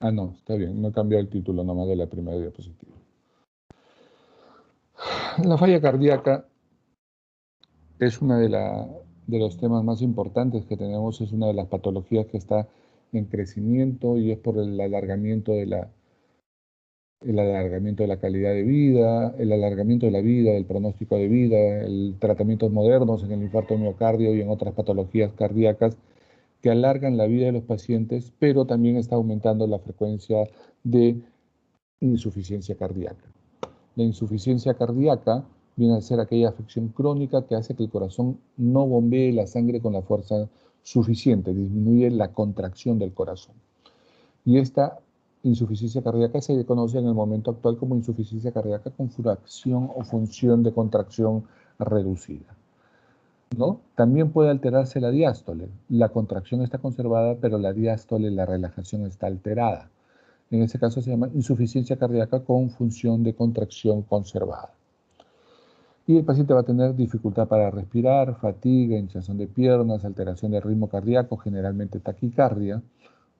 Ah, no, está bien, no he cambiado el título nomás de la primera diapositiva. La falla cardíaca es una de los temas más importantes que tenemos, es una de las patologías que está en crecimiento y es por el alargamiento de la calidad de vida, el alargamiento de la vida, el pronóstico de vida, el tratamientos modernos en el infarto de miocardio y en otras patologías cardíacas que alargan la vida de los pacientes, pero también está aumentando la frecuencia de insuficiencia cardíaca. La insuficiencia cardíaca viene a ser aquella afección crónica que hace que el corazón no bombee la sangre con la fuerza suficiente, disminuye la contracción del corazón. Y esta insuficiencia cardíaca se conoce en el momento actual como insuficiencia cardíaca con fracción o función de contracción reducida, ¿no? También puede alterarse la diástole. La contracción está conservada, pero la diástole, la relajación está alterada. En ese caso se llama insuficiencia cardíaca con función de contracción conservada. Y el paciente va a tener dificultad para respirar, fatiga, hinchazón de piernas, alteración del ritmo cardíaco, generalmente taquicardia,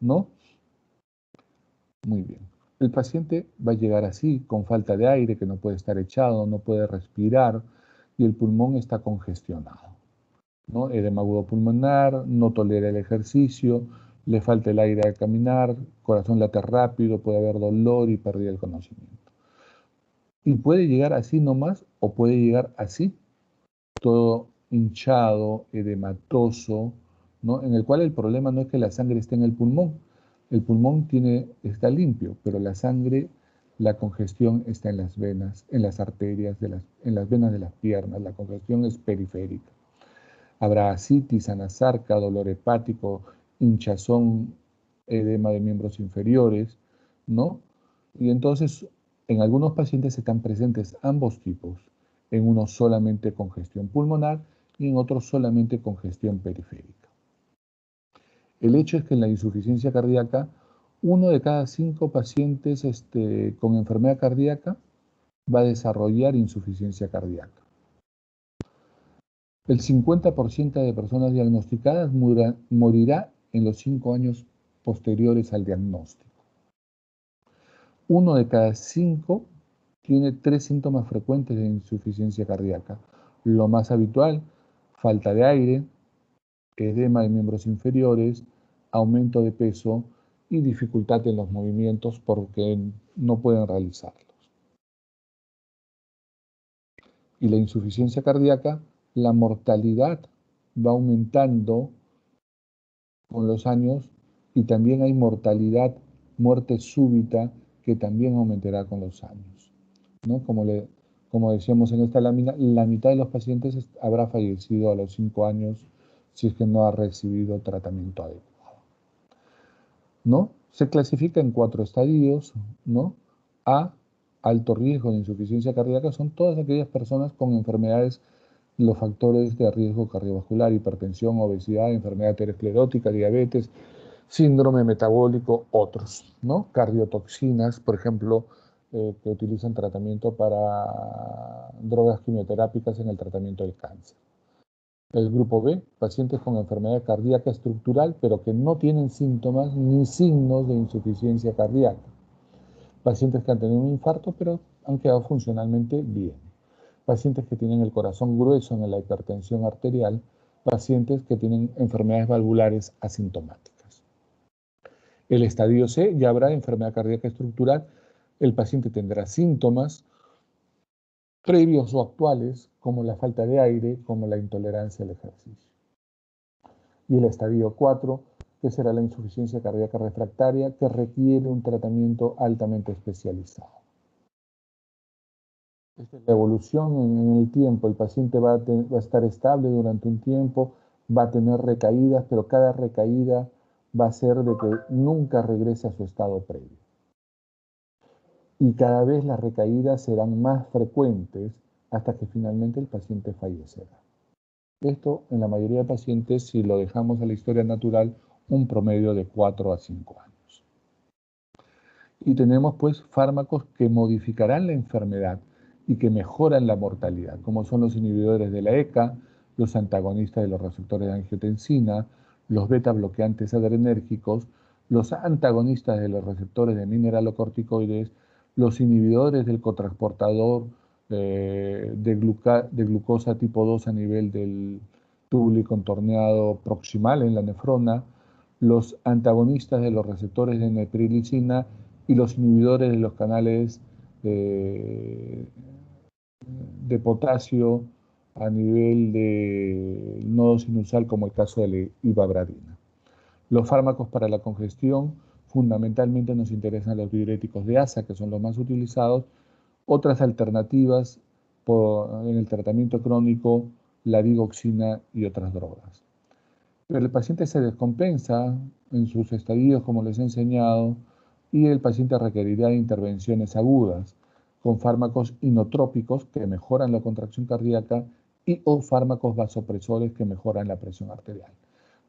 ¿no? Muy bien. El paciente va a llegar así, con falta de aire, que no puede estar echado, no puede respirar y el pulmón está congestionado, ¿no? Edema agudo pulmonar, no tolera el ejercicio, le falta el aire al caminar, corazón late rápido, puede haber dolor y pérdida del conocimiento. Y puede llegar así nomás o puede llegar así, todo hinchado, edematoso, ¿no? En el cual el problema no es que la sangre esté en el pulmón está limpio, pero la sangre, la congestión está en las venas, en las arterias, en las venas de las piernas, la congestión es periférica. Habrá ascitis, anasarca, dolor hepático, hinchazón, edema de miembros inferiores, ¿no? Y entonces, en algunos pacientes están presentes ambos tipos, en unos solamente congestión pulmonar y en otros solamente congestión periférica. El hecho es que en la insuficiencia cardíaca, uno de cada 5 pacientes con enfermedad cardíaca va a desarrollar insuficiencia cardíaca. El 50% de personas diagnosticadas morirá en los 5 años posteriores al diagnóstico. Uno de cada 5 tiene 3 síntomas frecuentes de insuficiencia cardíaca. Lo más habitual, falta de aire, edema de miembros inferiores, aumento de peso y dificultad en los movimientos porque no pueden realizarlos. Y la insuficiencia cardíaca, la mortalidad va aumentando con los años y también hay mortalidad, muerte súbita, que también aumentará con los años, ¿no? Como decíamos en esta lámina, la mitad de los pacientes habrá fallecido a los 5 años si es que no ha recibido tratamiento adecuado, ¿no? Se clasifica en 4 estadios, ¿no? A, alto riesgo de insuficiencia cardíaca, son todas aquellas personas con enfermedades, los factores de riesgo cardiovascular, hipertensión, obesidad, enfermedad aterosclerótica, diabetes, síndrome metabólico, otros, ¿no? Cardiotoxinas, por ejemplo, que utilizan tratamiento para drogas quimioterápicas en el tratamiento del cáncer. El grupo B, pacientes con enfermedad cardíaca estructural, pero que no tienen síntomas ni signos de insuficiencia cardíaca. Pacientes que han tenido un infarto, pero han quedado funcionalmente bien. Pacientes que tienen el corazón grueso en la hipertensión arterial, pacientes que tienen enfermedades valvulares asintomáticas. El estadio C ya habrá enfermedad cardíaca estructural, el paciente tendrá síntomas previos o actuales, como la falta de aire, como la intolerancia al ejercicio. Y el estadio 4, que será la insuficiencia cardíaca refractaria, que requiere un tratamiento altamente especializado. Esta es la evolución en el tiempo. El paciente va a estar estable durante un tiempo, va a tener recaídas, pero cada recaída va a ser de que nunca regrese a su estado previo. Y cada vez las recaídas serán más frecuentes hasta que finalmente el paciente fallecerá. Esto en la mayoría de pacientes, si lo dejamos a la historia natural, un promedio de 4 a 5 años. Y tenemos pues fármacos que modificarán la enfermedad y que mejoran la mortalidad, como son los inhibidores de la ECA, los antagonistas de los receptores de angiotensina, los beta bloqueantes adrenérgicos, los antagonistas de los receptores de mineralocorticoides, los inhibidores del cotransportador de glucosa tipo 2 a nivel del túbulo y contorneado proximal en la nefrona, los antagonistas de los receptores de neprilicina y los inhibidores de los canales de potasio a nivel de nodo sinusal, como el caso de la ivabradina. Los fármacos para la congestión, fundamentalmente nos interesan los diuréticos de asa, que son los más utilizados. Otras alternativas en el tratamiento crónico, la digoxina y otras drogas. Pero el paciente se descompensa en sus estadios, como les he enseñado, y el paciente requerirá intervenciones agudas con fármacos inotrópicos que mejoran la contracción cardíaca y o fármacos vasopresores que mejoran la presión arterial.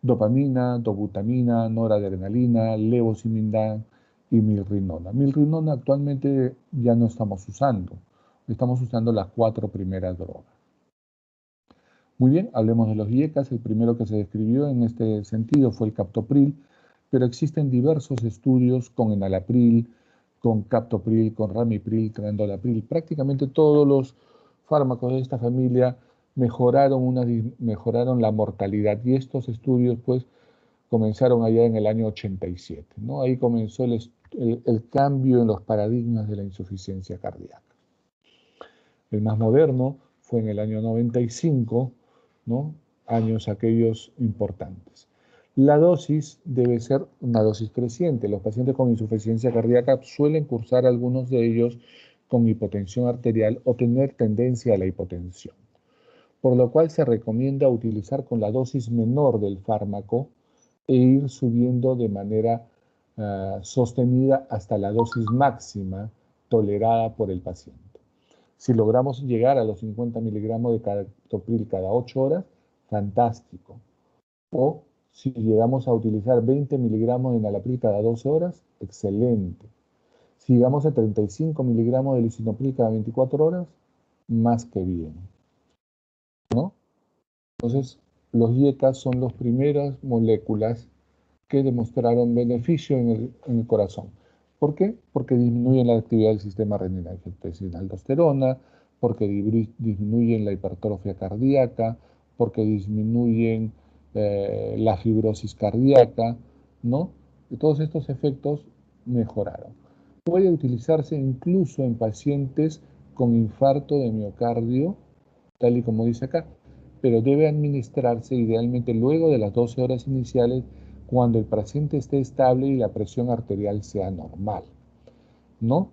Dopamina, dobutamina, noradrenalina, levosimendan y milrinona. Milrinona actualmente ya no estamos usando las 4 primeras drogas. Muy bien, hablemos de los IECAS. El primero que se describió en este sentido fue el captopril, pero existen diversos estudios con enalapril, con captopril, con ramipril, trandolapril. Prácticamente todos los fármacos de esta familia mejoraron la mortalidad, y estos estudios pues comenzaron allá en el año 87, ¿no? Ahí comenzó el cambio en los paradigmas de la insuficiencia cardíaca. El más moderno fue en el año 95, ¿no? Años aquellos importantes. La dosis debe ser una dosis creciente. Los pacientes con insuficiencia cardíaca suelen cursar, algunos de ellos, con hipotensión arterial o tener tendencia a la hipotensión, por lo cual se recomienda utilizar con la dosis menor del fármaco e ir subiendo de manera sostenida hasta la dosis máxima tolerada por el paciente. Si logramos llegar a los 50 miligramos de captopril cada 8 horas, fantástico. O si llegamos a utilizar 20 miligramos de enalapril cada 12 horas, excelente. Si llegamos a 35 miligramos de lisinopril cada 24 horas, más que bien, ¿no? Entonces, los IECAS son las primeras moléculas que demostraron beneficio en el corazón. ¿Por qué? Porque disminuyen la actividad del sistema renina-angiotensina-aldosterona, porque disminuyen la hipertrofia cardíaca, porque disminuyen la fibrosis cardíaca, ¿no? Y todos estos efectos mejoraron. Puede utilizarse incluso en pacientes con infarto de miocardio, tal y como dice acá, pero debe administrarse idealmente luego de las 12 horas iniciales, cuando el paciente esté estable y la presión arterial sea normal, ¿no?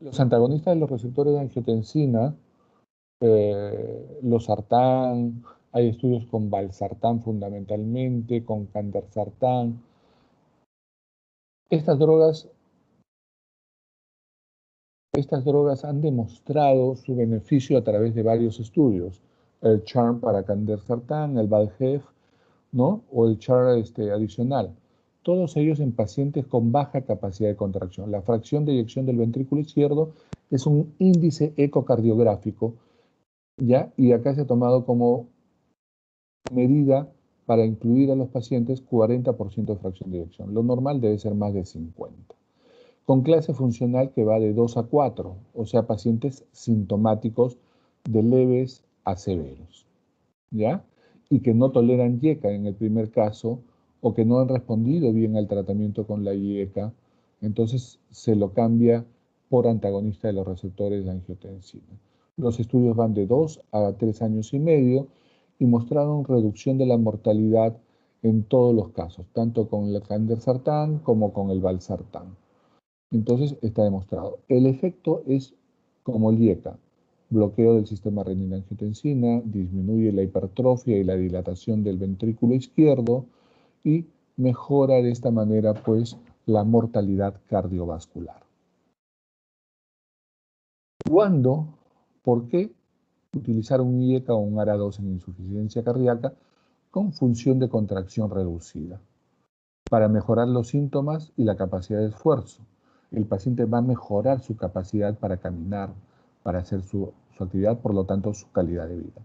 Los antagonistas de los receptores de angiotensina, los sartán, hay estudios con valsartán fundamentalmente, con candesartán. Estas drogas han demostrado su beneficio a través de varios estudios. El CHARM para candesartán, el VALGEF, ¿no? O el char adicional. Todos ellos en pacientes con baja capacidad de contracción. La fracción de eyección del ventrículo izquierdo es un índice ecocardiográfico, ¿ya? Y acá se ha tomado como medida para incluir a los pacientes 40% de fracción de eyección. Lo normal debe ser más de 50. Con clase funcional que va de 2 a 4, o sea, pacientes sintomáticos de leves a severos, ¿ya? Y que no toleran IECA en el primer caso, o que no han respondido bien al tratamiento con la IECA, entonces se lo cambia por antagonista de los receptores de angiotensina. Los estudios van de 2 a 3 años y medio y mostraron reducción de la mortalidad en todos los casos, tanto con el candesartán como con el valsartán. Entonces está demostrado. El efecto es como el IECA: bloqueo del sistema renina-angiotensina, disminuye la hipertrofia y la dilatación del ventrículo izquierdo y mejora de esta manera pues la mortalidad cardiovascular. ¿Cuándo? ¿Por qué utilizar un IECA o un ARA2 en insuficiencia cardíaca con función de contracción reducida? Para mejorar los síntomas y la capacidad de esfuerzo. El paciente va a mejorar su capacidad para caminar, para hacer su actividad, por lo tanto su calidad de vida.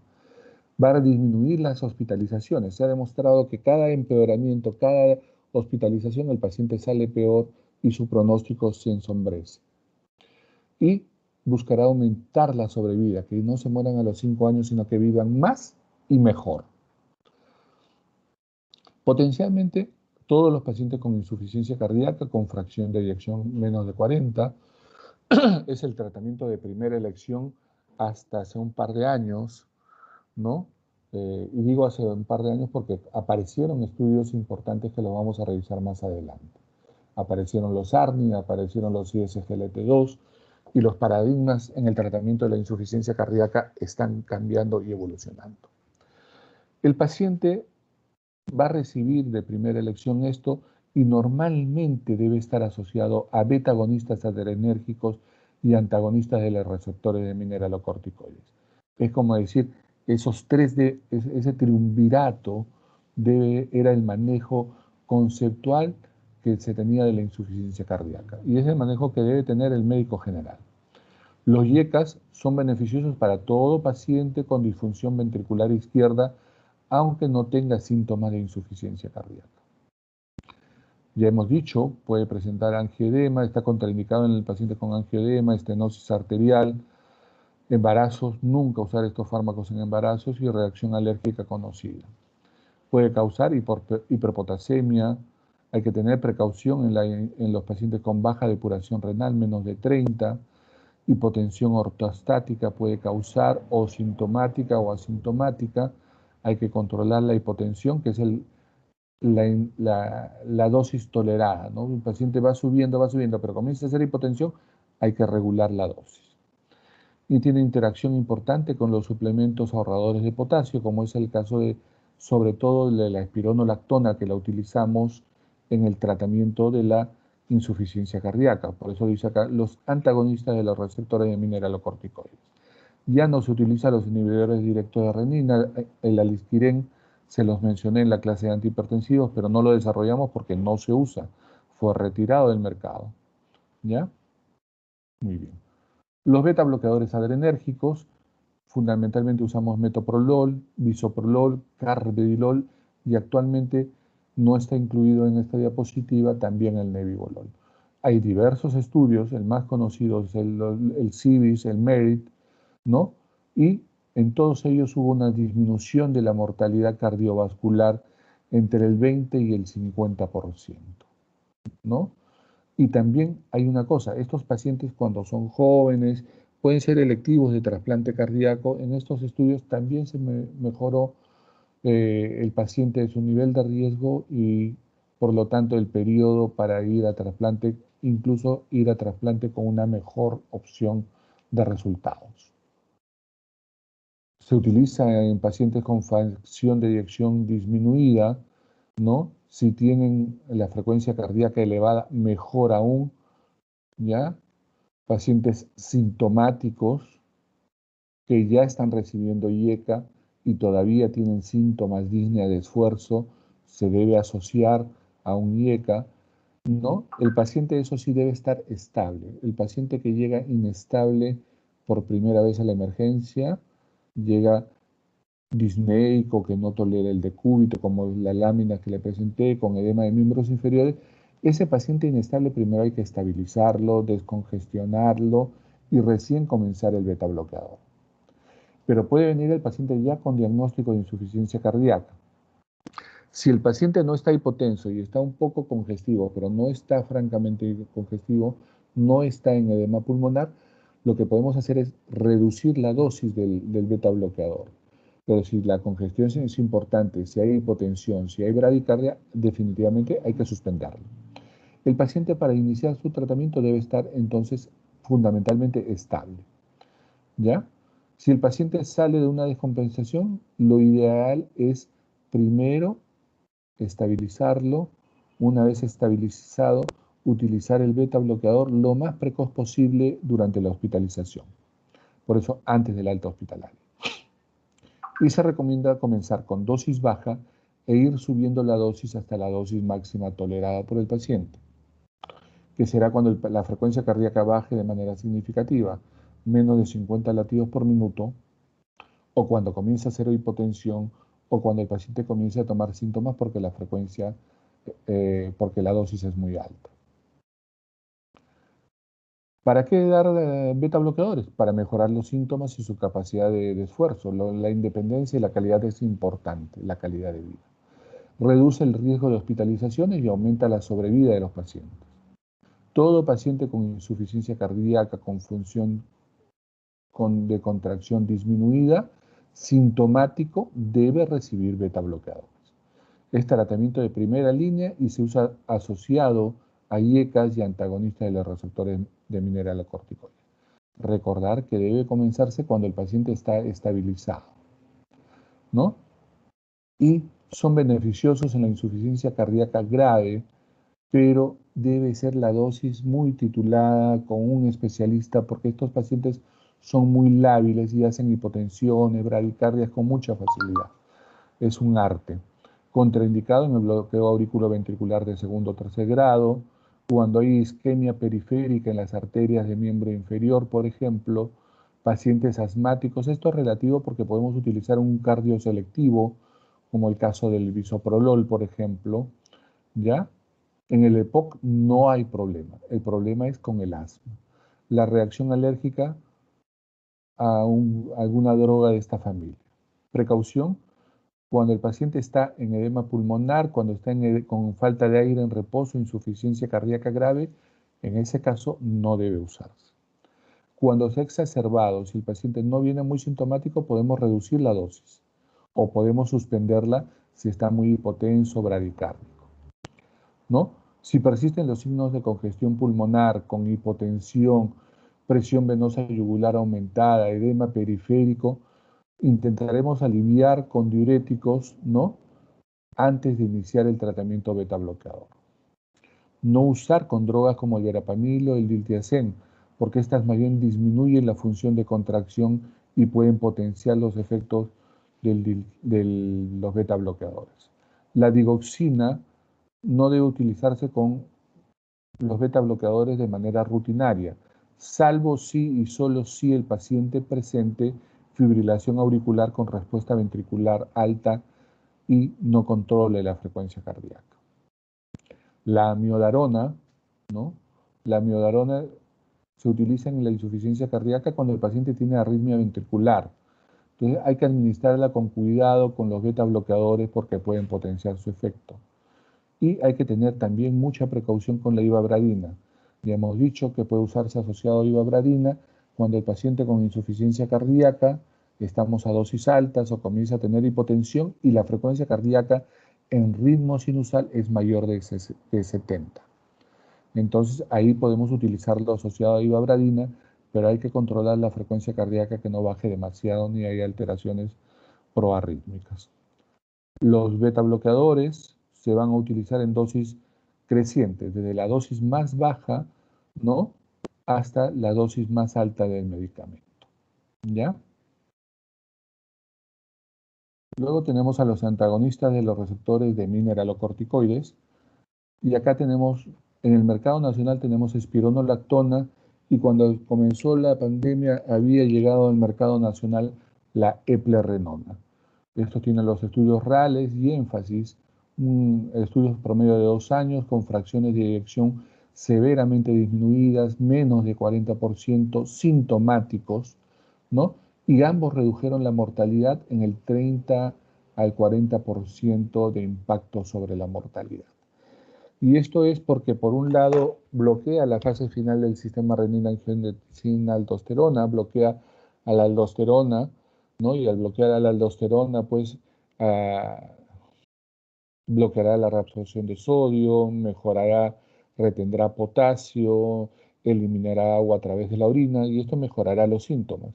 Va a disminuir las hospitalizaciones. Se ha demostrado que cada empeoramiento, cada hospitalización el paciente sale peor y su pronóstico se ensombrece. Y buscará aumentar la sobrevida, que no se mueran a los 5 años, sino que vivan más y mejor. Potencialmente, todos los pacientes con insuficiencia cardíaca, con fracción de eyección menos de 40, es el tratamiento de primera elección hasta hace un par de años, ¿no? Y digo hace un par de años porque aparecieron estudios importantes que los vamos a revisar más adelante. Aparecieron los ARNI, aparecieron los ISGLT2 y los paradigmas en el tratamiento de la insuficiencia cardíaca están cambiando y evolucionando. El paciente va a recibir de primera elección esto y normalmente debe estar asociado a beta-agonistas adrenérgicos y antagonistas de los receptores de mineralocorticoides. Es como decir, ese triunvirato era el manejo conceptual que se tenía de la insuficiencia cardíaca y es el manejo que debe tener el médico general. Los IECAS son beneficiosos para todo paciente con disfunción ventricular izquierda, aunque no tenga síntomas de insuficiencia cardíaca. Ya hemos dicho, puede presentar angioedema, está contraindicado en el paciente con angioedema, estenosis arterial, embarazos, nunca usar estos fármacos en embarazos y reacción alérgica conocida. Puede causar hiperpotasemia, hay que tener precaución en los pacientes con baja depuración renal, menos de 30, hipotensión ortostática puede causar o sintomática o asintomática, hay que controlar la hipotensión, que es la dosis tolerada, ¿no? El paciente va subiendo, pero comienza a hacer hipotensión, hay que regular la dosis. Y tiene interacción importante con los suplementos ahorradores de potasio, como es el caso de, sobre todo, de la espironolactona, que la utilizamos en el tratamiento de la insuficiencia cardíaca. Por eso dice acá, los antagonistas de los receptores de mineralocorticoides. Ya no se utilizan los inhibidores directos de renina, el alisquiren se los mencioné en la clase de antihipertensivos, pero no lo desarrollamos porque no se usa, fue retirado del mercado. ¿Ya? Muy bien. Los beta bloqueadores adrenérgicos, fundamentalmente usamos metoprolol, bisoprolol, carvedilol y actualmente no está incluido en esta diapositiva también el nebivolol. Hay diversos estudios, el más conocido es el CIVIS, el MERIT, ¿no? Y en todos ellos hubo una disminución de la mortalidad cardiovascular entre el 20 y el 50%, ¿no? Y también hay una cosa, estos pacientes cuando son jóvenes pueden ser electivos de trasplante cardíaco. En estos estudios también se mejoró el paciente de su nivel de riesgo y por lo tanto el periodo para ir a trasplante, incluso ir a trasplante con una mejor opción de resultados. Se utiliza en pacientes con fracción de eyección disminuida, ¿no? Si tienen la frecuencia cardíaca elevada, mejor aún, ¿ya? Pacientes sintomáticos que ya están recibiendo IECA y todavía tienen síntomas disnea de esfuerzo, se debe asociar a un IECA, ¿no? El paciente, eso sí, debe estar estable. El paciente que llega inestable por primera vez a la emergencia, llega disneico, que no tolera el decúbito, como la lámina que le presenté, con edema de miembros inferiores, ese paciente inestable primero hay que estabilizarlo, descongestionarlo y recién comenzar el beta bloqueador. Pero puede venir el paciente ya con diagnóstico de insuficiencia cardíaca. Si el paciente no está hipotenso y está un poco congestivo, pero no está francamente congestivo, no está en edema pulmonar, lo que podemos hacer es reducir la dosis del beta bloqueador. Pero si la congestión es importante, si hay hipotensión, si hay bradicardia, definitivamente hay que suspenderlo. El paciente para iniciar su tratamiento debe estar entonces fundamentalmente estable. ¿Ya? Si el paciente sale de una descompensación, lo ideal es primero estabilizarlo. Una vez estabilizado, utilizar el beta bloqueador lo más precoz posible durante la hospitalización. Por eso, antes del alta hospitalaria. Y se recomienda comenzar con dosis baja e ir subiendo la dosis hasta la dosis máxima tolerada por el paciente, que será cuando la frecuencia cardíaca baje de manera significativa, menos de 50 latidos por minuto, o cuando comienza a hacer hipotensión, o cuando el paciente comienza a tomar síntomas porque la frecuencia porque la dosis es muy alta. ¿Para qué dar beta bloqueadores? Para mejorar los síntomas y su capacidad de esfuerzo. La independencia y la calidad es importante, la calidad de vida. Reduce el riesgo de hospitalizaciones y aumenta la sobrevida de los pacientes. Todo paciente con insuficiencia cardíaca, con función de contracción disminuida, sintomático, debe recibir beta bloqueadores. Es tratamiento de primera línea y se usa asociado a IECAS y antagonistas de los receptores de mineralocorticoides. Recordar que debe comenzarse cuando el paciente está estabilizado, ¿no? Y son beneficiosos en la insuficiencia cardíaca grave, pero debe ser la dosis muy titulada con un especialista porque estos pacientes son muy lábiles y hacen hipotensiones, bradicardias con mucha facilidad. Es un arte. Contraindicado en el bloqueo auriculoventricular de segundo o tercer grado, cuando hay isquemia periférica en las arterias de miembro inferior, por ejemplo, pacientes asmáticos. Esto es relativo porque podemos utilizar un cardio selectivo, como el caso del bisoprolol, por ejemplo, ¿ya? En el EPOC no hay problema. El problema es con el asma. La reacción alérgica a alguna droga de esta familia. Precaución, cuando el paciente está en edema pulmonar, cuando está con falta de aire en reposo, insuficiencia cardíaca grave, en ese caso no debe usarse. Cuando se ha exacerbado, si el paciente no viene muy sintomático, podemos reducir la dosis o podemos suspenderla si está muy hipotenso, bradicárdico, ¿no? Si persisten los signos de congestión pulmonar con hipotensión, presión venosa yugular aumentada, edema periférico, intentaremos aliviar con diuréticos, ¿no? Antes de iniciar el tratamiento beta bloqueador. No usar con drogas como el verapamil o el diltiazem, porque estas más bien disminuyen la función de contracción y pueden potenciar los efectos de los beta bloqueadores. La digoxina no debe utilizarse con los beta bloqueadores de manera rutinaria, salvo si y solo si el paciente presente fibrilación auricular con respuesta ventricular alta y no controle la frecuencia cardíaca. La amiodarona, ¿no? La amiodarona se utiliza en la insuficiencia cardíaca cuando el paciente tiene arritmia ventricular. Entonces hay que administrarla con cuidado con los beta bloqueadores porque pueden potenciar su efecto. Y hay que tener también mucha precaución con la ivabradina. Ya hemos dicho que puede usarse asociado a ivabradina cuando el paciente con insuficiencia cardíaca, estamos a dosis altas o comienza a tener hipotensión y la frecuencia cardíaca en ritmo sinusal es mayor de 70. Entonces ahí podemos utilizarlo asociado a ivabradina, pero hay que controlar la frecuencia cardíaca que no baje demasiado ni hay alteraciones proarrítmicas. Los beta bloqueadores se van a utilizar en dosis crecientes, desde la dosis más baja, ¿no? Hasta la dosis más alta del medicamento, ¿ya? Luego tenemos a los antagonistas de los receptores de mineralocorticoides, y acá tenemos, en el mercado nacional tenemos espironolactona, y cuando comenzó la pandemia había llegado al mercado nacional la eplerenona. Esto tiene los estudios reales y énfasis, estudios promedio de 2 años con fracciones de eyección severamente disminuidas, menos de 40% sintomáticos, ¿no? Y ambos redujeron la mortalidad en el 30 al 40% de impacto sobre la mortalidad. Y esto es porque, por un lado, bloquea la fase final del sistema renina-angiotensina-aldosterona, bloquea a la aldosterona, ¿no? Y al bloquear a la aldosterona, pues ah, bloqueará la reabsorción de sodio, mejorará, retendrá potasio, eliminará agua a través de la orina y esto mejorará los síntomas.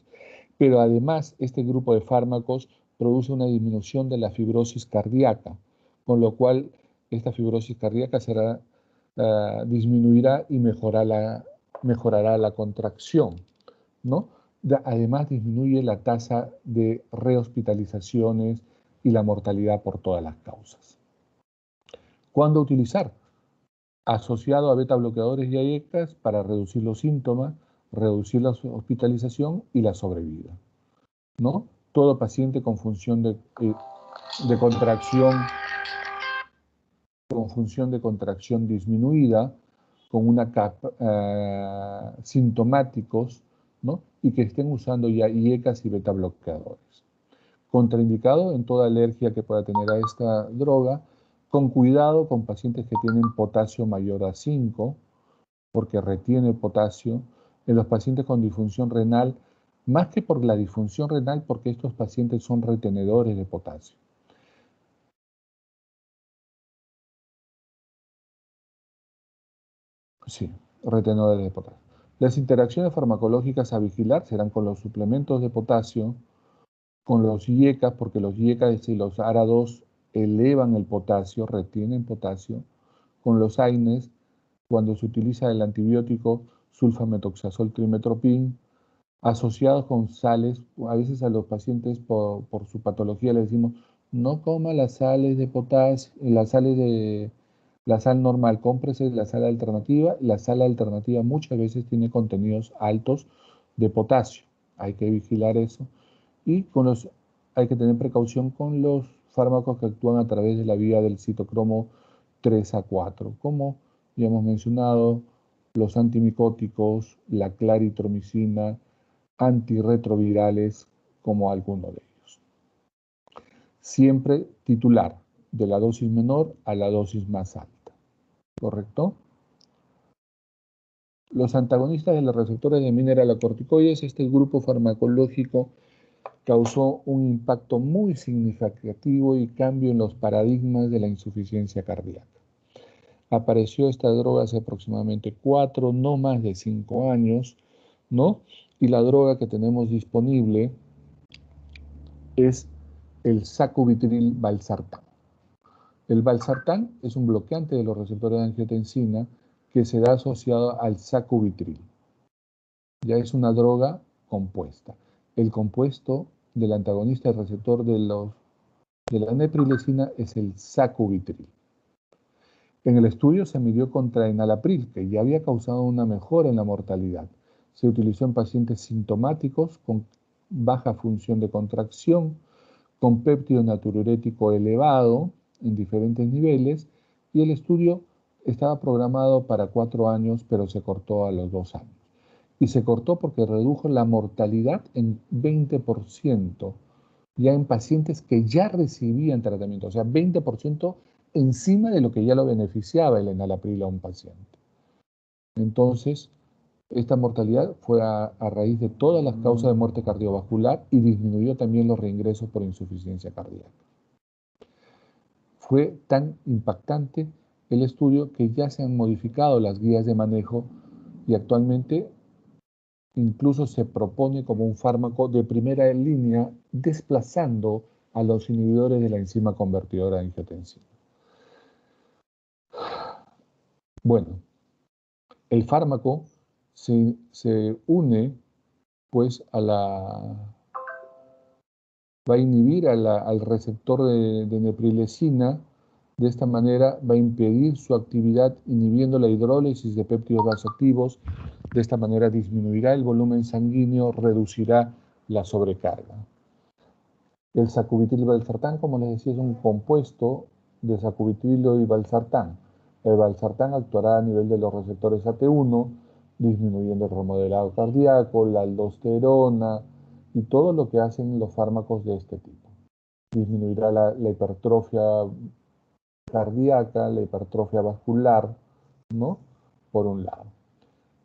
Pero además, este grupo de fármacos produce una disminución de la fibrosis cardíaca, con lo cual esta fibrosis cardíaca disminuirá y mejorará la contracción, ¿no? Además, disminuye la tasa de rehospitalizaciones y la mortalidad por todas las causas. ¿Cuándo utilizar? Asociado a beta bloqueadores y AIECAS para reducir los síntomas, reducir la hospitalización y la sobrevida, ¿no? Todo paciente con función de contracción con función de contracción disminuida, con una sintomáticos, ¿no? Y que estén usando ya IECAs y beta bloqueadores. Contraindicado en toda alergia que pueda tener a esta droga, con cuidado con pacientes que tienen potasio mayor a 5, porque retiene potasio, en los pacientes con disfunción renal, más que por la disfunción renal, porque estos pacientes son retenedores de potasio. Sí, retenedores de potasio. Las interacciones farmacológicas a vigilar serán con los suplementos de potasio, con los IECAS, porque los IECAS y los ARA2 elevan el potasio, retienen potasio, con los AINES, cuando se utiliza el antibiótico sulfametoxazol trimetropin, asociados con sales. A veces a los pacientes por su patología les decimos, no coma las sales de potasio, las sales de la sal normal, cómprese la sal alternativa. La sal alternativa muchas veces tiene contenidos altos de potasio. Hay que vigilar eso. Y hay que tener precaución con los fármacos que actúan a través de la vía del citocromo 3A4, como ya hemos mencionado, los antimicóticos, la claritromicina, antirretrovirales, como alguno de ellos. Siempre titular, de la dosis menor a la dosis más alta, ¿correcto? Los antagonistas de los receptores de mineralocorticoides, este grupo farmacológico causó un impacto muy significativo y cambio en los paradigmas de la insuficiencia cardíaca. Apareció esta droga hace aproximadamente 4, no más de 5 años, ¿no? Y la droga que tenemos disponible es el sacubitril valsartán. El valsartán es un bloqueante de los receptores de angiotensina que se da asociado al sacubitril. Ya es una droga compuesta. El compuesto del antagonista del receptor de la neprilecina es el sacubitril. En el estudio se midió contra enalapril, que ya había causado una mejora en la mortalidad. Se utilizó en pacientes sintomáticos con baja función de contracción, con péptido natriurético elevado en diferentes niveles, y el estudio estaba programado para 4 años, pero se cortó a los 2 años. Y se cortó porque redujo la mortalidad en 20%, ya en pacientes que ya recibían tratamiento, o sea, 20% encima de lo que ya lo beneficiaba el enalapril a un paciente. Entonces, esta mortalidad fue a raíz de todas las causas de muerte cardiovascular y disminuyó también los reingresos por insuficiencia cardíaca. Fue tan impactante el estudio que ya se han modificado las guías de manejo y actualmente incluso se propone como un fármaco de primera línea desplazando a los inhibidores de la enzima convertidora de angiotensina. Bueno, el fármaco se une pues va a inhibir al receptor de neprilecina. De esta manera va a impedir su actividad inhibiendo la hidrólisis de péptidos vasoactivos. De esta manera disminuirá el volumen sanguíneo, reducirá la sobrecarga. El sacubitril valsartán, como les decía, es un compuesto de sacubitrilo y valsartán. El valsartán actuará a nivel de los receptores AT1, disminuyendo el remodelado cardíaco, la aldosterona y todo lo que hacen los fármacos de este tipo. Disminuirá la hipertrofia cardíaca, la hipertrofia vascular, ¿no? Por un lado.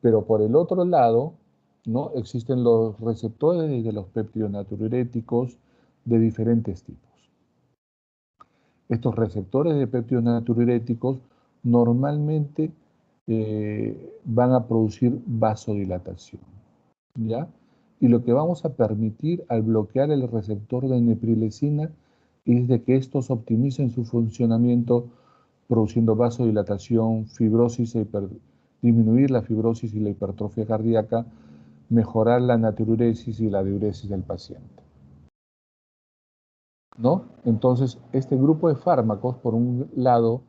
Pero por el otro lado, ¿no? Existen los receptores de los péptidos natriuréticos de diferentes tipos. Estos receptores de péptidos natriuréticos normalmente van a producir vasodilatación, ¿ya? Y lo que vamos a permitir al bloquear el receptor de neprilecina es de que estos optimicen su funcionamiento produciendo vasodilatación, fibrosis disminuir la fibrosis y la hipertrofia cardíaca, mejorar la natriuresis y la diuresis del paciente, ¿no? Entonces, este grupo de fármacos, por un lado,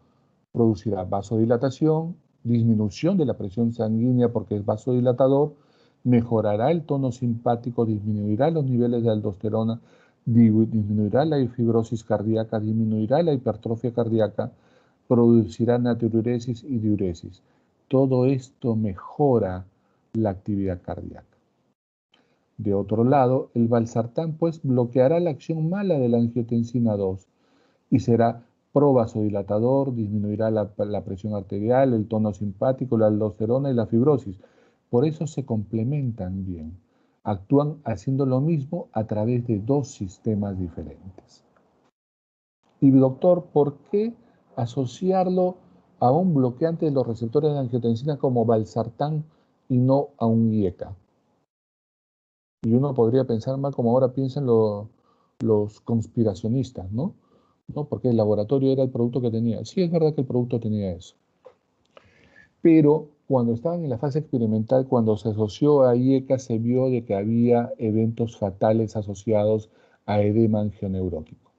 producirá vasodilatación, disminución de la presión sanguínea porque es vasodilatador, mejorará el tono simpático, disminuirá los niveles de aldosterona, disminuirá la fibrosis cardíaca, disminuirá la hipertrofia cardíaca, producirá natriuresis y diuresis. Todo esto mejora la actividad cardíaca. De otro lado, el valsartán pues bloqueará la acción mala de la angiotensina 2 y será provasodilatador, disminuirá la presión arterial, el tono simpático, la aldosterona y la fibrosis. Por eso se complementan bien. Actúan haciendo lo mismo a través de dos sistemas diferentes. Y doctor, ¿por qué asociarlo a un bloqueante de los receptores de angiotensina como valsartán y no a un IECA? Y uno podría pensar mal como ahora piensan los conspiracionistas, ¿no? ¿No? Porque el laboratorio era el producto que tenía. Sí, es verdad que el producto tenía eso. Pero cuando estaban en la fase experimental, cuando se asoció a IECA, se vio de que había eventos fatales asociados a edema angioneurótico.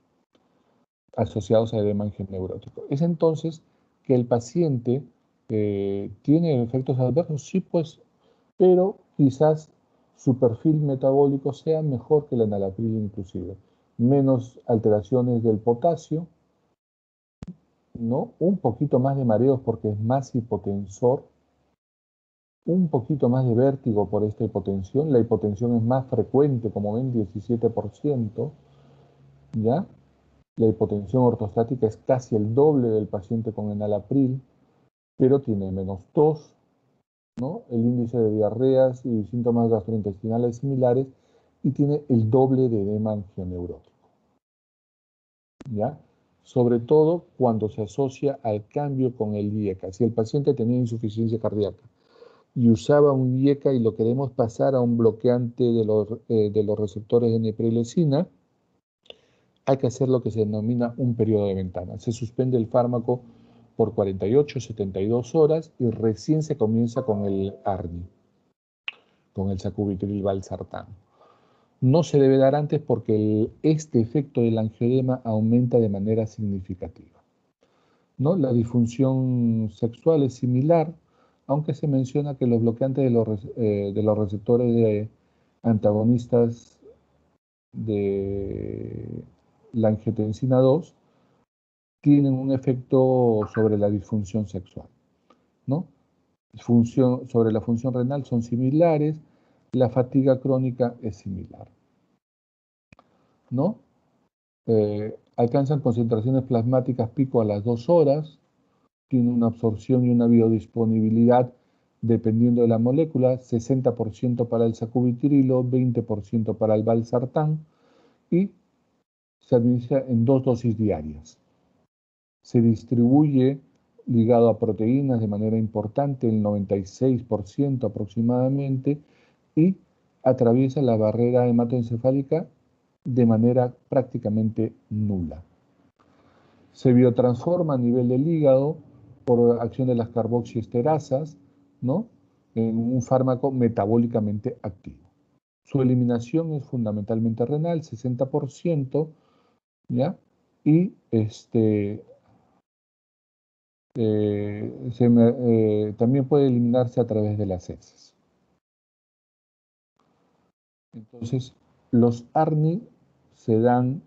Es entonces que el paciente tiene efectos adversos, sí, pues, pero quizás su perfil metabólico sea mejor que el enalapril inclusive. Menos alteraciones del potasio, ¿no? Un poquito más de mareos porque es más hipotensor, un poquito más de vértigo por esta hipotensión. La hipotensión es más frecuente, como ven, 17%, ¿ya? La hipotensión ortostática es casi el doble del paciente con enalapril, pero tiene menos tos, ¿no? El índice de diarreas y síntomas gastrointestinales similares y tiene el doble de edema angioneurótico, ¿ya? Sobre todo cuando se asocia al cambio con el IECA. Si el paciente tenía insuficiencia cardíaca y usaba un IECA y lo queremos pasar a un bloqueante de los receptores de neprilecina, hay que hacer lo que se denomina un periodo de ventana. Se suspende el fármaco por 48, 72 horas y recién se comienza con el ARNI, con el sacubitril valsartán. No se debe dar antes porque este efecto del angioedema aumenta de manera significativa, ¿no? La disfunción sexual es similar, aunque se menciona que los bloqueantes de los receptores de antagonistas de la angiotensina 2 tienen un efecto sobre la disfunción sexual, ¿no? Sobre la función renal son similares, la fatiga crónica es similar, ¿no? Alcanzan concentraciones plasmáticas pico a las 2 horas, tiene una absorción y una biodisponibilidad dependiendo de la molécula, 60% para el sacubitrilo, 20% para el valsartán y se administra en 2 dosis diarias. Se distribuye ligado a proteínas de manera importante, el 96% aproximadamente, y atraviesa la barrera hematoencefálica de manera prácticamente nula. Se biotransforma a nivel del hígado por acción de las carboxiesterasas, ¿no? En un fármaco metabólicamente activo. Su eliminación es fundamentalmente renal, 60%, ¿ya? Y también puede eliminarse a través de las heces. Entonces, los ARNI se dan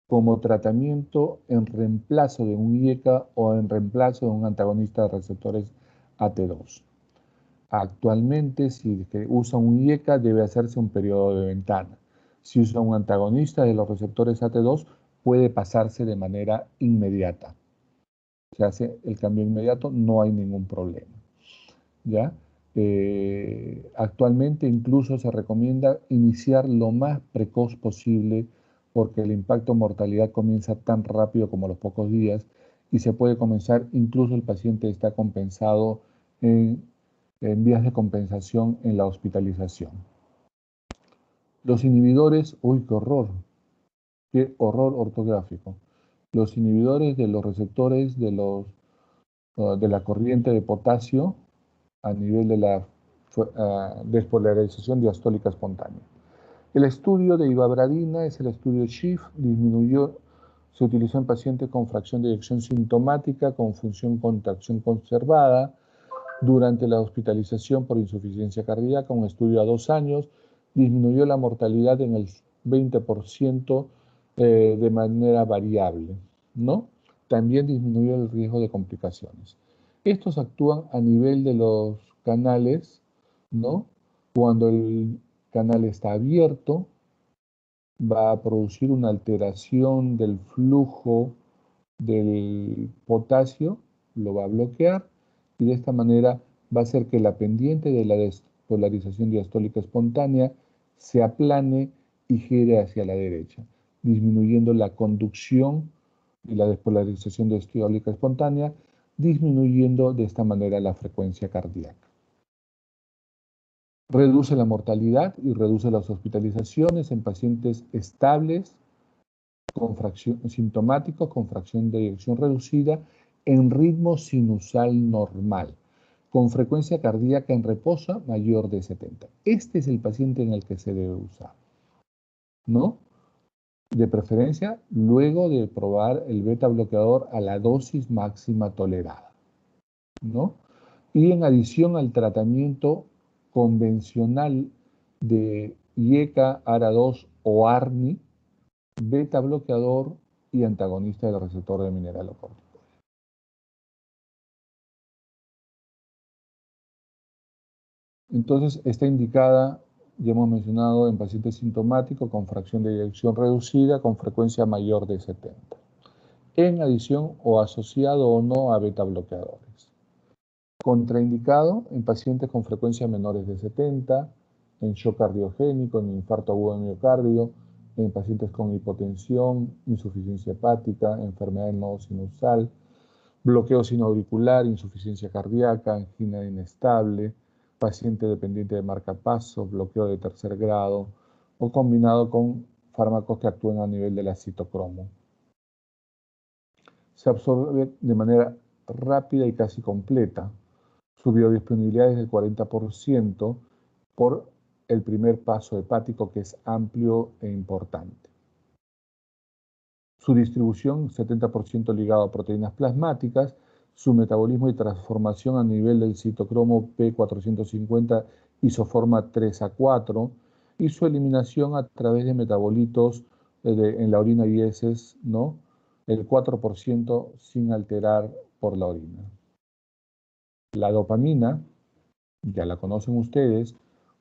como tratamiento en reemplazo de un IECA o en reemplazo de un antagonista de receptores AT2. Actualmente, si usa un IECA, debe hacerse un periodo de ventana. Si usa un antagonista de los receptores AT2, puede pasarse de manera inmediata. Se hace el cambio inmediato, no hay ningún problema, ¿ya? Actualmente incluso se recomienda iniciar lo más precoz posible porque el impacto mortalidad comienza tan rápido como a los pocos días y se puede comenzar, incluso el paciente está compensado en vías de compensación en la hospitalización. Los inhibidores, uy, qué horror ortográfico. Los inhibidores de los receptores de la corriente de potasio a nivel de la despolarización diastólica espontánea. El estudio de ivabradina es el estudio SHIFT, se utilizó en pacientes con fracción de eyección sintomática con función contracción conservada durante la hospitalización por insuficiencia cardíaca, un estudio a 2 años, disminuyó la mortalidad en el 20% de manera variable, ¿no? también disminuye el riesgo de complicaciones. Estos actúan a nivel de los canales, ¿no? Cuando el canal está abierto, va a producir una alteración del flujo del potasio, lo va a bloquear y de esta manera va a hacer que la pendiente de la despolarización diastólica espontánea se aplane y gire hacia la derecha, disminuyendo la conducción y la despolarización diastólica espontánea, disminuyendo de esta manera la frecuencia cardíaca. Reduce la mortalidad y reduce las hospitalizaciones en pacientes estables con sintomáticos con fracción de eyección reducida en ritmo sinusal normal, con frecuencia cardíaca en reposo mayor de 70. Este es el paciente en el que se debe usar, ¿no? De preferencia, luego de probar el beta bloqueador a la dosis máxima tolerada, ¿no? Y en adición al tratamiento convencional de IECA, ARA2 o ARNI, beta bloqueador y antagonista del receptor de mineralocorticoide. Entonces, está indicada, ya hemos mencionado, en pacientes sintomáticos con fracción de eyección reducida con frecuencia mayor de 70, en adición o asociado o no a beta bloqueadores. Contraindicado en pacientes con frecuencia menores de 70, en shock cardiogénico, en infarto agudo de miocardio, en pacientes con hipotensión, insuficiencia hepática, enfermedad del nodo sinusal, bloqueo sinoauricular, insuficiencia cardíaca, angina inestable, paciente dependiente de marcapasos, bloqueo de tercer grado o combinado con fármacos que actúen a nivel del citocromo. Se absorbe de manera rápida y casi completa. Su biodisponibilidad es del 40% por el primer paso hepático, que es amplio e importante. Su distribución, 70% ligado a proteínas plasmáticas, su metabolismo y transformación a nivel del citocromo P450 isoforma 3A4 y su eliminación a través de metabolitos en la orina y heces, ¿no? El 4% sin alterar por la orina. La dopamina, ya la conocen ustedes,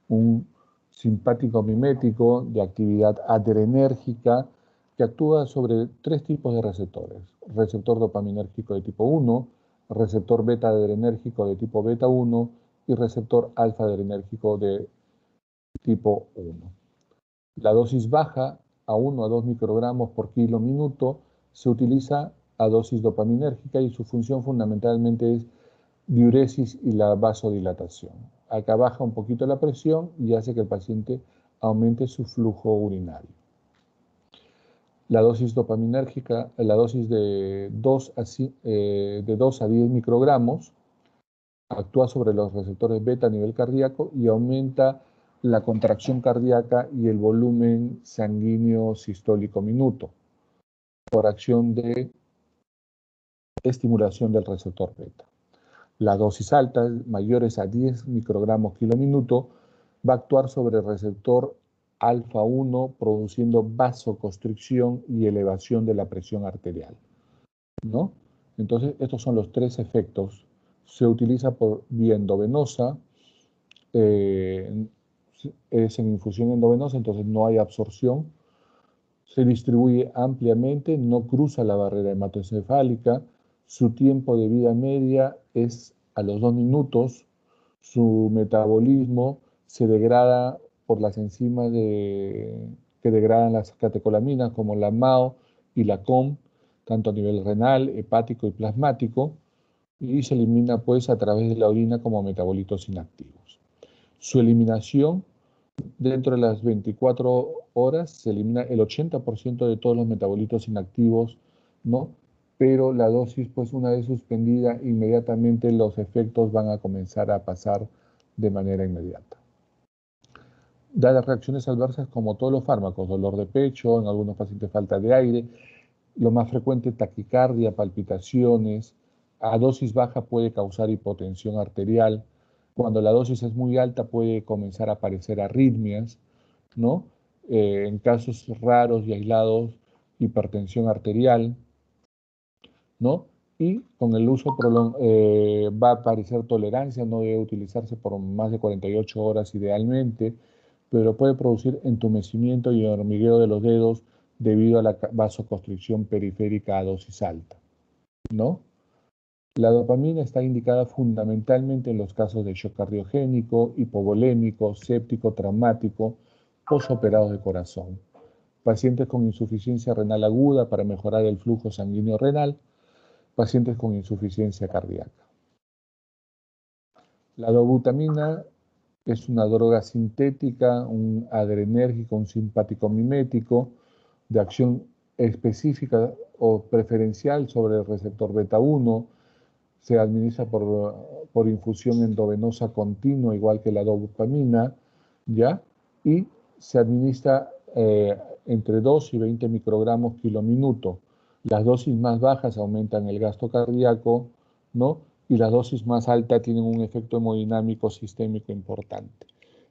un simpático mimético de actividad adrenérgica que actúa sobre tres tipos de receptores: receptor dopaminérgico de tipo 1, receptor beta adrenérgico de tipo beta 1 y receptor alfa adrenérgico de tipo 1. La dosis baja, a 1 a 2 microgramos por kilo minuto, se utiliza a dosis dopaminérgica y su función fundamentalmente es diuresis y la vasodilatación. Acá baja un poquito la presión y hace que el paciente aumente su flujo urinario. La dosis dopaminérgica, la dosis de 2 a 10 microgramos, actúa sobre los receptores beta a nivel cardíaco y aumenta la contracción cardíaca y el volumen sanguíneo sistólico minuto por acción de estimulación del receptor beta. La dosis alta, mayores a 10 microgramos kilo minuto, va a actuar sobre el receptor alfa 1, produciendo vasoconstricción y elevación de la presión arterial, ¿no? Entonces, estos son los tres efectos. Se utiliza por vía endovenosa, es en infusión endovenosa, entonces no hay absorción. Se distribuye ampliamente, no cruza la barrera hematoencefálica. Su tiempo de vida media es a los 2 minutos. Su metabolismo se degrada por las enzimas que degradan las catecolaminas, como la MAO y la COM, tanto a nivel renal, hepático y plasmático, y se elimina pues a través de la orina como metabolitos inactivos. Su eliminación, dentro de las 24 horas, se elimina el 80% de todos los metabolitos inactivos, ¿no? Pero la dosis, pues una vez suspendida, inmediatamente los efectos van a comenzar a pasar de manera inmediata. Da las reacciones adversas como todos los fármacos: dolor de pecho, en algunos pacientes falta de aire, lo más frecuente taquicardia, palpitaciones. A dosis baja puede causar hipotensión arterial. Cuando la dosis es muy alta puede comenzar a aparecer arritmias, ¿no? En casos raros y aislados, hipertensión arterial. ¿no? Y con el uso va a aparecer tolerancia, no debe utilizarse por más de 48 horas idealmente, pero puede producir entumecimiento y hormigueo de los dedos debido a la vasoconstricción periférica a dosis alta, ¿no? La dopamina está indicada fundamentalmente en los casos de shock cardiogénico, hipovolémico, séptico, traumático, posoperados de corazón, pacientes con insuficiencia renal aguda para mejorar el flujo sanguíneo renal, pacientes con insuficiencia cardíaca. La dobutamina es una droga sintética, un adrenérgico, un simpático mimético de acción específica o preferencial sobre el receptor beta 1. Se administra por infusión endovenosa continua, igual que la dopamina, ¿ya? Y se administra entre 2 y 20 microgramos kilominuto. Las dosis más bajas aumentan el gasto cardíaco, ¿no? Y las dosis más altas tienen un efecto hemodinámico sistémico importante.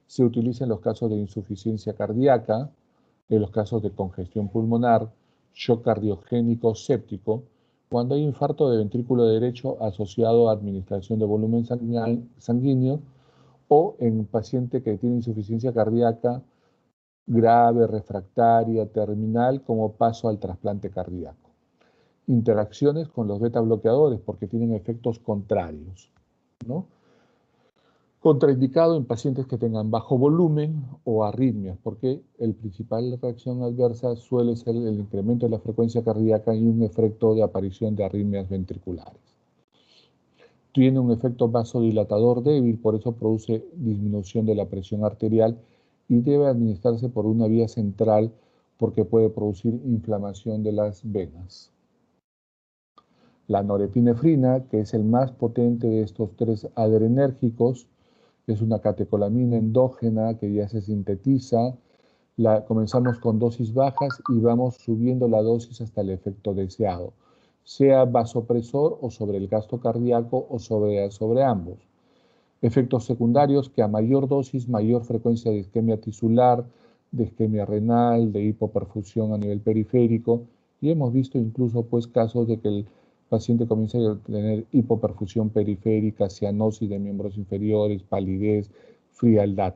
Se utiliza en los casos de insuficiencia cardíaca, en los casos de congestión pulmonar, shock cardiogénico séptico, cuando hay infarto de ventrículo derecho asociado a administración de volumen sanguíneo o en paciente que tiene insuficiencia cardíaca grave, refractaria, terminal, como paso al trasplante cardíaco. Interacciones con los beta bloqueadores porque tienen efectos contrarios, ¿no? Contraindicado en pacientes que tengan bajo volumen o arritmias, porque el principal reacción adversa suele ser el incremento de la frecuencia cardíaca y un efecto de aparición de arritmias ventriculares. Tiene un efecto vasodilatador débil, por eso produce disminución de la presión arterial y debe administrarse por una vía central porque puede producir inflamación de las venas. La norepinefrina, que es el más potente de estos tres adrenérgicos, es una catecolamina endógena que ya se sintetiza. Comenzamos con dosis bajas y vamos subiendo la dosis hasta el efecto deseado, sea vasopresor o sobre el gasto cardíaco o sobre ambos. Efectos secundarios que a mayor dosis, mayor frecuencia de isquemia tisular, de isquemia renal, de hipoperfusión a nivel periférico, y hemos visto incluso pues casos de que el paciente comienza a tener hipoperfusión periférica, cianosis de miembros inferiores, palidez, frialdad.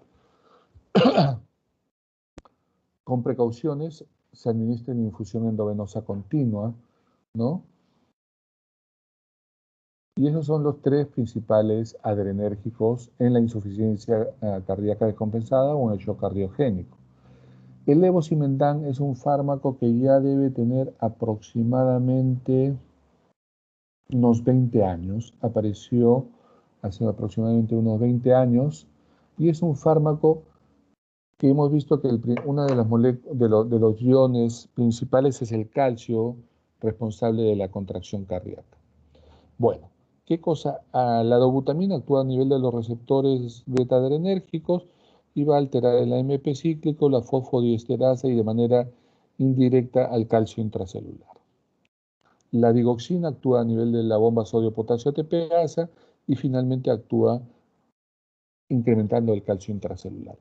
Con precauciones se administra en infusión endovenosa continua, ¿no? Y esos son los tres principales adrenérgicos en la insuficiencia cardíaca descompensada o en el shock cardiogénico. El levosimendan es un fármaco que ya debe tener aproximadamente unos 20 años. Apareció hace aproximadamente unos 20 años y es un fármaco que hemos visto que una de los iones principales es el calcio, responsable de la contracción cardíaca. Bueno, ¿qué cosa? La dobutamina actúa a nivel de los receptores beta-adrenérgicos y va a alterar el AMP cíclico, la fosfodiesterasa y de manera indirecta al calcio intracelular. La digoxina actúa a nivel de la bomba sodio-potasio ATPasa y finalmente actúa incrementando el calcio intracelular.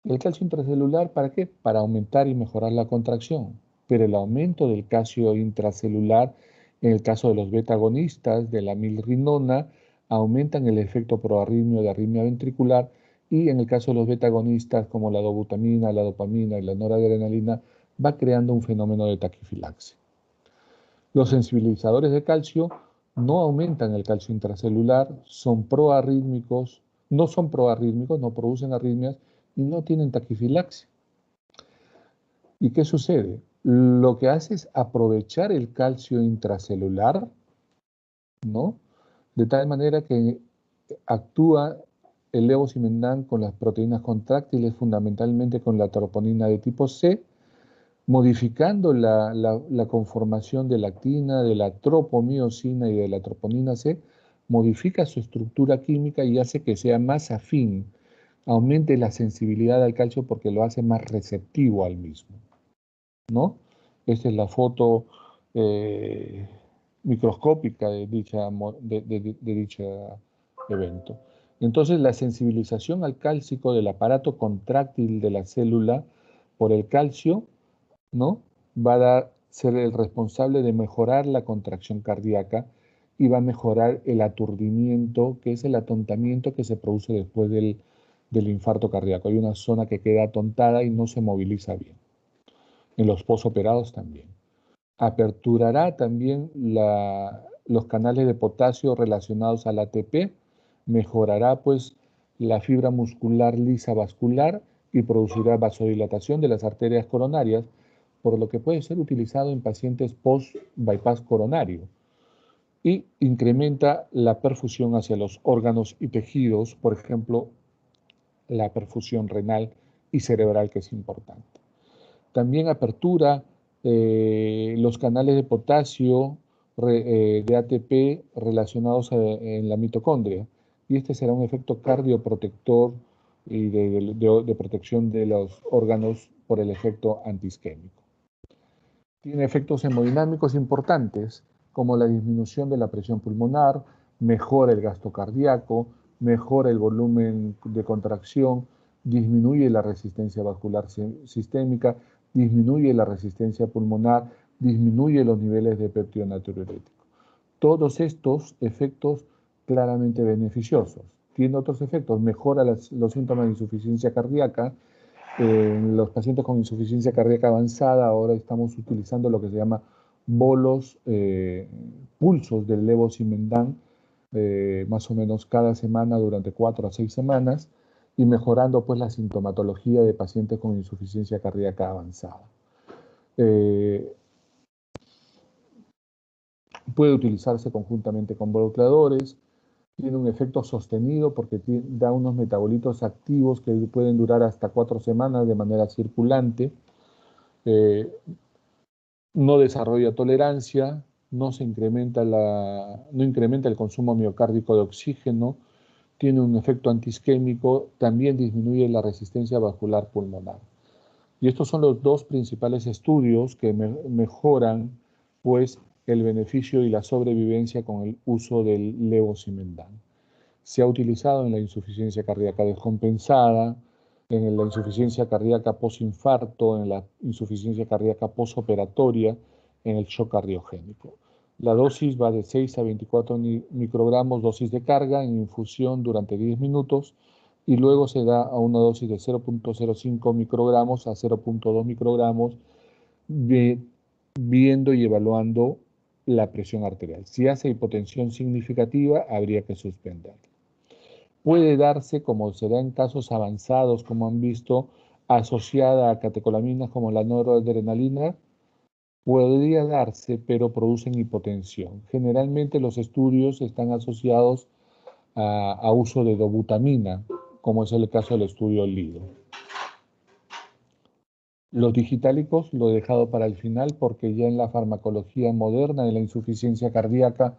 ¿El calcio intracelular para qué? Para aumentar y mejorar la contracción. Pero el aumento del calcio intracelular, en el caso de los beta-agonistas de la milrinona, aumentan el efecto proarrítmio de arritmia ventricular y en el caso de los beta-agonistas como la dobutamina, la dopamina y la noradrenalina, va creando un fenómeno de taquifilaxia. Los sensibilizadores de calcio no aumentan el calcio intracelular, son proarrítmicos, no producen arritmias y no tienen taquifilaxia. ¿Y qué sucede? Lo que hace es aprovechar el calcio intracelular, ¿no? De tal manera que actúa el levosimendan con las proteínas contráctiles, fundamentalmente con la troponina de tipo C, modificando la conformación de la actina, de la tropomiosina y de la troponina C, modifica su estructura química y hace que sea más afín, aumente la sensibilidad al calcio porque lo hace más receptivo al mismo, ¿no? Esta es la foto microscópica de dicho evento. Entonces, la sensibilización al cálcico del aparato contráctil de la célula por el calcio, ¿no? Va a dar ser el responsable de mejorar la contracción cardíaca y va a mejorar el aturdimiento, que es el atontamiento que se produce después del infarto cardíaco. Hay una zona que queda atontada y no se moviliza bien. En los posoperados también. Aperturará también los canales de potasio relacionados al ATP, mejorará pues la fibra muscular lisa vascular y producirá vasodilatación de las arterias coronarias, por lo que puede ser utilizado en pacientes post-bypass coronario y incrementa la perfusión hacia los órganos y tejidos, por ejemplo, la perfusión renal y cerebral, que es importante. También apertura los canales de potasio de ATP relacionados en la mitocondria. Y este será un efecto cardioprotector y de protección de los órganos por el efecto antiisquémico. Tiene efectos hemodinámicos importantes, como la disminución de la presión pulmonar, mejora el gasto cardíaco, mejora el volumen de contracción, disminuye la resistencia vascular sistémica, disminuye la resistencia pulmonar, disminuye los niveles de péptido natriurético. Todos estos efectos claramente beneficiosos. Tiene otros efectos, mejora los síntomas de insuficiencia cardíaca. En los pacientes con insuficiencia cardíaca avanzada ahora estamos utilizando lo que se llama bolos, pulsos del levosimendan, más o menos cada semana durante 4 a 6 semanas, y mejorando pues la sintomatología de pacientes con insuficiencia cardíaca avanzada. Puede utilizarse conjuntamente con bloqueadores, tiene un efecto sostenido porque da unos metabolitos activos que pueden durar hasta 4 semanas de manera circulante. No desarrolla tolerancia, no incrementa el consumo miocárdico de oxígeno, tiene un efecto antiisquémico, también disminuye la resistencia vascular pulmonar. Y estos son los dos principales estudios que mejoran pues, el beneficio y la sobrevivencia con el uso del levosimendan. Se ha utilizado en la insuficiencia cardíaca descompensada, en la insuficiencia cardíaca posinfarto, en la insuficiencia cardíaca posoperatoria, en el shock cardiogénico. La dosis va de 6 a 24 microgramos, dosis de carga, en infusión durante 10 minutos, y luego se da a una dosis de 0.05 microgramos a 0.2 microgramos, viendo y evaluando la presión arterial. Si hace hipotensión significativa, habría que suspenderla. Puede darse, como se da en casos avanzados, como han visto, asociada a catecolaminas como la noradrenalina, podría darse, pero producen hipotensión. Generalmente los estudios están asociados a uso de dobutamina, como es el caso del estudio LIDO. Los digitálicos lo he dejado para el final porque ya en la farmacología moderna de la insuficiencia cardíaca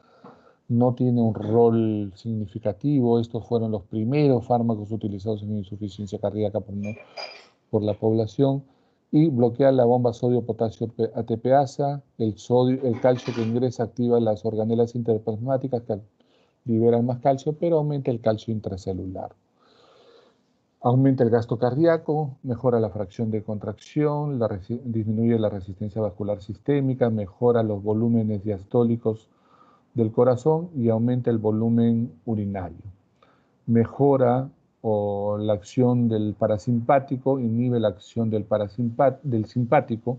no tiene un rol significativo. Estos fueron los primeros fármacos utilizados en insuficiencia cardíaca por la población, y bloquea la bomba sodio-potasio ATPasa, el calcio que ingresa activa las organelas interplasmáticas que liberan más calcio, pero aumenta el calcio intracelular. Aumenta el gasto cardíaco, mejora la fracción de contracción, disminuye la resistencia vascular sistémica, mejora los volúmenes diastólicos del corazón y aumenta el volumen urinario. Mejora la acción del parasimpático, inhibe la acción del simpático,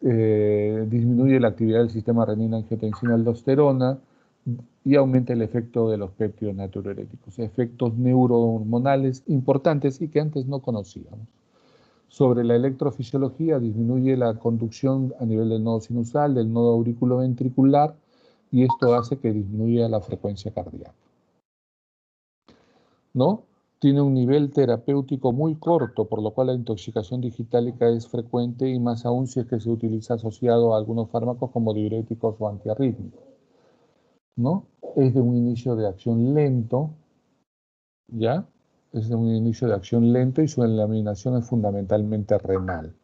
disminuye la actividad del sistema renina-angiotensina-aldosterona y aumenta el efecto de los péptidos natriuréticos, efectos neurohormonales importantes y que antes no conocíamos. Sobre la electrofisiología, disminuye la conducción a nivel del nodo sinusal, del nodo auriculoventricular, y esto hace que disminuya la frecuencia cardíaca. ¿No? Tiene un nivel terapéutico muy corto, por lo cual la intoxicación digitálica es frecuente, y más aún si es que se utiliza asociado a algunos fármacos como diuréticos o antiarrítmicos, ¿no? Es de un inicio de acción lento, ¿ya? Es de un inicio de acción lento y su eliminación es fundamentalmente renal.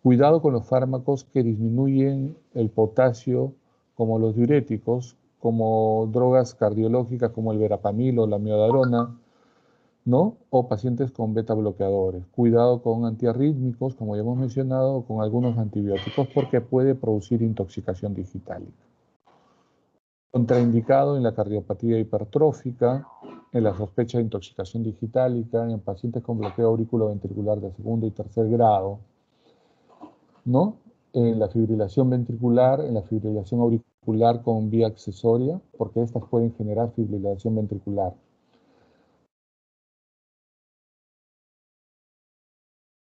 Cuidado con los fármacos que disminuyen el potasio, como los diuréticos, como drogas cardiológicas como el verapamil o la miodarona, ¿no? O pacientes con beta bloqueadores. Cuidado con antiarrítmicos, como ya hemos mencionado, o con algunos antibióticos, porque puede producir intoxicación digital. Contraindicado en la cardiopatía hipertrófica, en la sospecha de intoxicación digitálica, en pacientes con bloqueo auriculoventricular de segundo y tercer grado, ¿no? En la fibrilación ventricular, en la fibrilación auricular con vía accesoria, porque estas pueden generar fibrilación ventricular.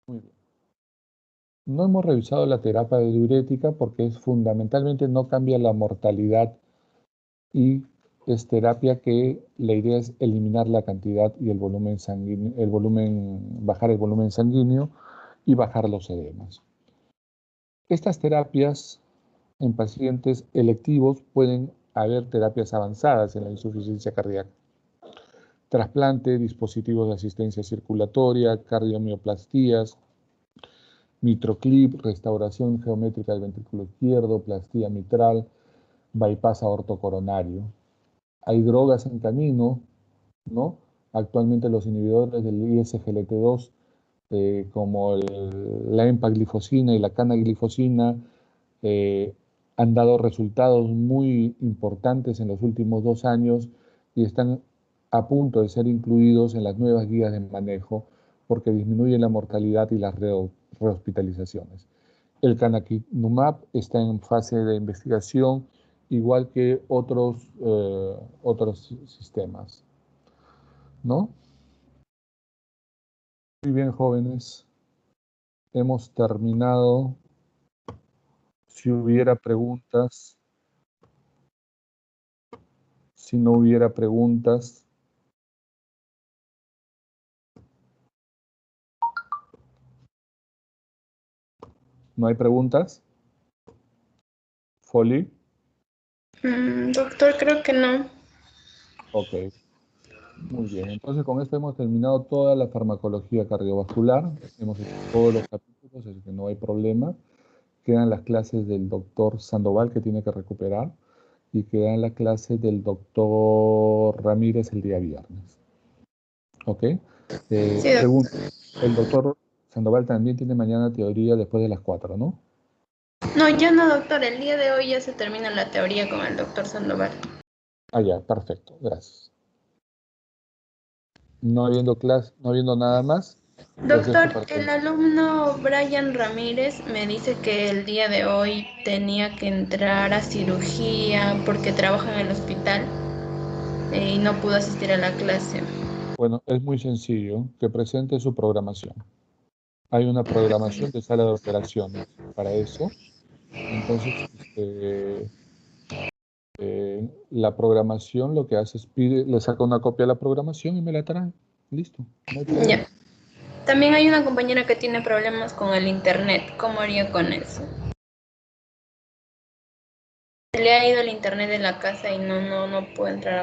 Muy bien. No hemos revisado la terapia diurética porque es fundamentalmente no cambia la mortalidad y es terapia que la idea es eliminar la cantidad y el volumen sanguíneo, bajar el volumen sanguíneo y bajar los edemas. Estas terapias en pacientes electivos pueden haber terapias avanzadas en la insuficiencia cardíaca. Trasplante, dispositivos de asistencia circulatoria, cardiomioplastías, mitroclip, restauración geométrica del ventrículo izquierdo, plastía mitral, bypass aortocoronario. Hay drogas en camino, ¿no? Actualmente los inhibidores del ISGLT2, como la empaglifosina y la canaglifosina, eh, han dado resultados muy importantes en los últimos 2 años y están a punto de ser incluidos en las nuevas guías de manejo porque disminuyen la mortalidad y las rehospitalizaciones. El canakinumab está en fase de investigación, igual que otros sistemas, ¿no? Muy bien, jóvenes. Hemos terminado. Si hubiera preguntas, si no hubiera preguntas, ¿no hay preguntas? ¿Folly? Doctor, creo que no. Ok, muy bien. Entonces con esto hemos terminado toda la farmacología cardiovascular. Hemos hecho todos los capítulos, así que no hay problema. Quedan las clases del doctor Sandoval que tiene que recuperar y quedan las clases del doctor Ramírez el día viernes. ¿Ok? Sí, doctor. Pregunta, el doctor Sandoval también tiene mañana teoría después de las 4, ¿no? No, ya no, doctor. El día de hoy ya se termina la teoría con el doctor Sandoval. Ah, ya, perfecto, gracias. No habiendo clase, no habiendo nada más, les dejo Doctor, para que... el alumno Brian Ramírez me dice que el día de hoy tenía que entrar a cirugía porque trabaja en el hospital y no pudo asistir a la clase. Bueno, es muy sencillo, que presente su programación. Hay una programación de sala de operaciones para eso. Entonces, la programación lo que hace es pide, le saca una copia de la programación y me la trae. Listo, no hay problema. Ya. También hay una compañera que tiene problemas con el internet. ¿Cómo haría con eso? Se le ha ido el internet de la casa y no puede entrar a